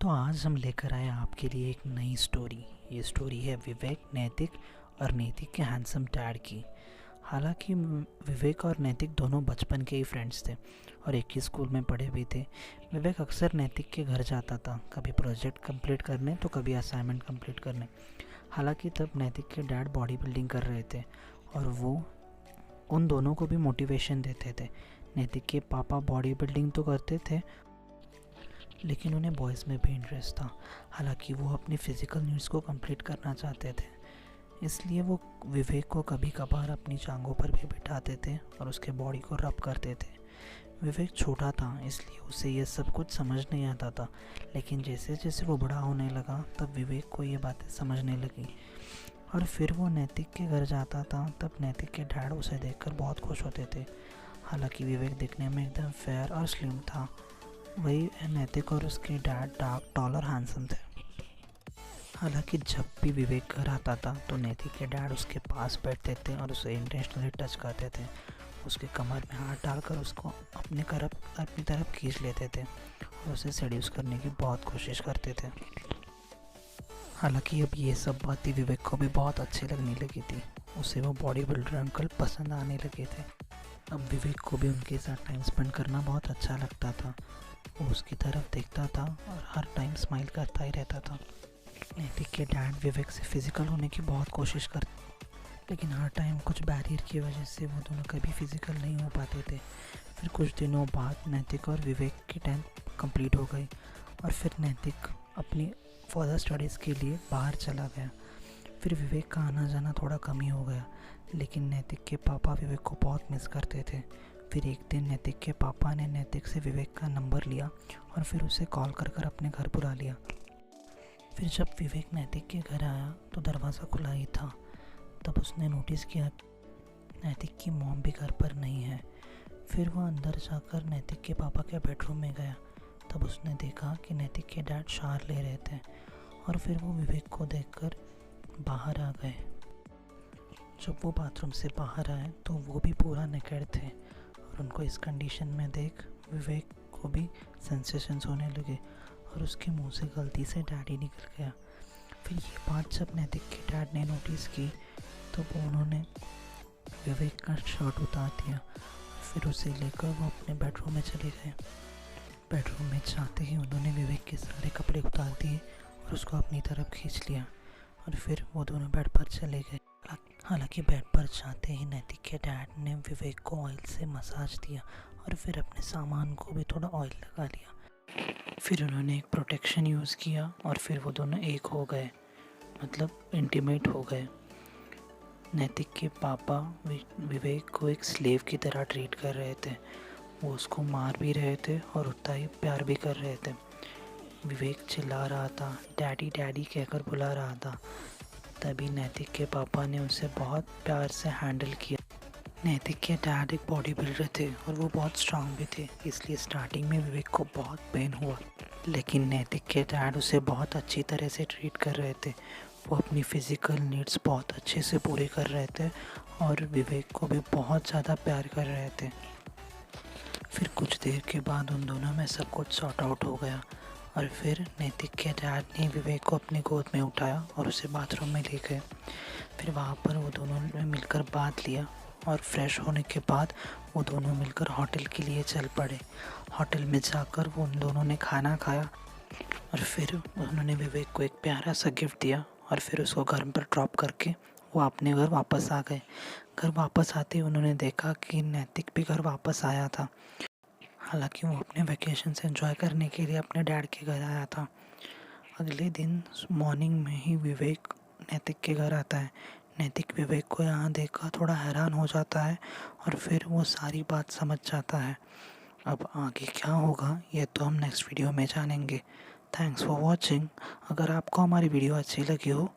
तो आज हम लेकर आए आपके लिए एक नई स्टोरी। ये स्टोरी है विवेक, नैतिक और नैतिक के हैंडसम डैड की। हालांकि विवेक और नैतिक दोनों बचपन के ही फ्रेंड्स थे और एक ही स्कूल में पढ़े भी थे। विवेक अक्सर नैतिक के घर जाता था, कभी प्रोजेक्ट कंप्लीट करने तो कभी असाइनमेंट कंप्लीट करने। हालांकि तब नैतिक के डैड बॉडी बिल्डिंग कर रहे थे और वो उन दोनों को भी मोटिवेशन देते थे। नैतिक के पापा बॉडी बिल्डिंग तो करते थे लेकिन उन्हें बॉयज़ में भी इंटरेस्ट था। हालांकि वो अपनी फ़िज़िकल नीड्स को कंप्लीट करना चाहते थे, इसलिए वो विवेक को कभी कभार अपनी टांगों पर भी बिठाते थे और उसके बॉडी को रब करते थे। विवेक छोटा था इसलिए उसे ये सब कुछ समझ नहीं आता था, लेकिन जैसे जैसे वो बड़ा होने लगा तब विवेक को ये बातें समझने लगी और फिर वो नैतिक के घर जाता था। तब नैतिक के डैड उसे देखकर बहुत खुश होते थे। हालांकि विवेक दिखने में एकदम फेयर और स्लिम था, वही नैतिक और उसके डैड डार्क, टॉल और हैंडसम थे। हालांकि जब भी विवेक घर आता था तो नैतिक के डैड उसके पास बैठते थे और उसे इंटेंशनली टच करते थे। उसके कमर में हाथ डालकर उसको अपनी तरफ खींच लेते थे और उसे सेड्यूस करने की बहुत कोशिश करते थे। हालांकि अब ये सब बातें विवेक को भी बहुत अच्छी लगने लगी थी। उसे वो बॉडी बिल्डर अंकल पसंद आने लगे थे। अब विवेक को भी उनके साथ टाइम स्पेंड करना बहुत अच्छा लगता था। वो उसकी तरफ देखता था और हर टाइम स्माइल करता ही रहता था। नैतिक के डैड विवेक से फिज़िकल होने की बहुत कोशिश करते, लेकिन हर टाइम कुछ बैरियर की वजह से वो दोनों कभी फिज़िकल नहीं हो पाते थे। फिर कुछ दिनों बाद नैतिक और विवेक की 10th कंप्लीट हो गई और फिर नैतिक अपनी फर्दर स्टडीज़ के लिए बाहर चला गया। फिर विवेक का आना जाना थोड़ा कम ही हो गया, लेकिन नैतिक के पापा विवेक को बहुत मिस करते थे। फिर एक दिन नैतिक के पापा ने नैतिक से विवेक का नंबर लिया और फिर उसे कॉल कर कर अपने घर बुला लिया। फिर जब विवेक नैतिक के घर आया तो दरवाज़ा खुला ही था। तब उसने नोटिस किया नैतिक की मॉम भी घर पर नहीं है। फिर वह अंदर जाकर नैतिक के पापा के बेडरूम में गया। तब उसने देखा कि नैतिक के डैड शावर ले रहे थे और फिर वो विवेक को देखकर बाहर आ गए। जब वो बाथरूम से बाहर आए तो वो भी पूरा नेकेड थे और उनको इस कंडीशन में देख विवेक को भी सेंसेशंस होने लगे और उसके मुंह से गलती से डैडी निकल गया। फिर ये बात जब नैतिक के डैड ने नोटिस की तो उन्होंने विवेक का शर्ट उतार दिया। फिर उसे लेकर वो अपने बेडरूम में चले गए। बेडरूम में जाते ही उन्होंने विवेक के सारे कपड़े उतार दिए और उसको अपनी तरफ खींच लिया और फिर वो दोनों बेड पर चले गए। हालांकि बेड पर जाते ही नैतिक के डैड ने विवेक को ऑयल से मसाज दिया और फिर अपने सामान को भी थोड़ा ऑयल लगा लिया। फिर उन्होंने एक प्रोटेक्शन यूज़ किया और फिर वो दोनों एक हो गए, मतलब इंटीमेट हो गए। नैतिक के पापा विवेक को एक स्लेव की तरह ट्रीट कर रहे थे। वो उसको मार भी रहे थे और उतना ही प्यार भी कर रहे थे। विवेक चिल्ला रहा था, डैडी डैडी कहकर बुला रहा था। तभी नैतिक के पापा ने उसे बहुत प्यार से हैंडल किया। नैतिक के डैड एक बॉडी बिल्डर थे और वो बहुत स्ट्रांग भी थे, इसलिए स्टार्टिंग में विवेक को बहुत पेन हुआ, लेकिन नैतिक के डैड उसे बहुत अच्छी तरह से ट्रीट कर रहे थे। वो अपनी फ़िज़िकल नीड्स बहुत अच्छे से पूरे कर रहे थे और विवेक को भी बहुत ज़्यादा प्यार कर रहे थे। फिर कुछ देर के बाद उन दोनों में सब कुछ सॉर्ट आउट हो गया और फिर नैतिक के डैड ने विवेक को अपनी गोद में उठाया और उसे बाथरूम में ले गए। फिर वहाँ पर वो दोनों ने मिलकर बात लिया और फ्रेश होने के बाद वो दोनों मिलकर होटल के लिए चल पड़े। होटल में जाकर वो उन दोनों ने खाना खाया और फिर उन्होंने विवेक को एक प्यारा सा गिफ्ट दिया और फिर उसको घर पर ड्रॉप करके वो अपने घर वापस आ गए। घर वापस आते ही उन्होंने देखा कि नैतिक भी घर वापस आया था। हालांकि वो अपने वैकेशन से एंजॉय करने के लिए अपने डैड के घर आया था। अगले दिन मॉर्निंग में ही विवेक नैतिक के घर आता है। नैतिक विवेक को यहाँ देखकर थोड़ा हैरान हो जाता है और फिर वो सारी बात समझ जाता है। अब आगे क्या होगा ये तो हम नेक्स्ट वीडियो में जानेंगे। Thanks for watching. अगर आपको हमारी वीडियो अच्छी लगी हो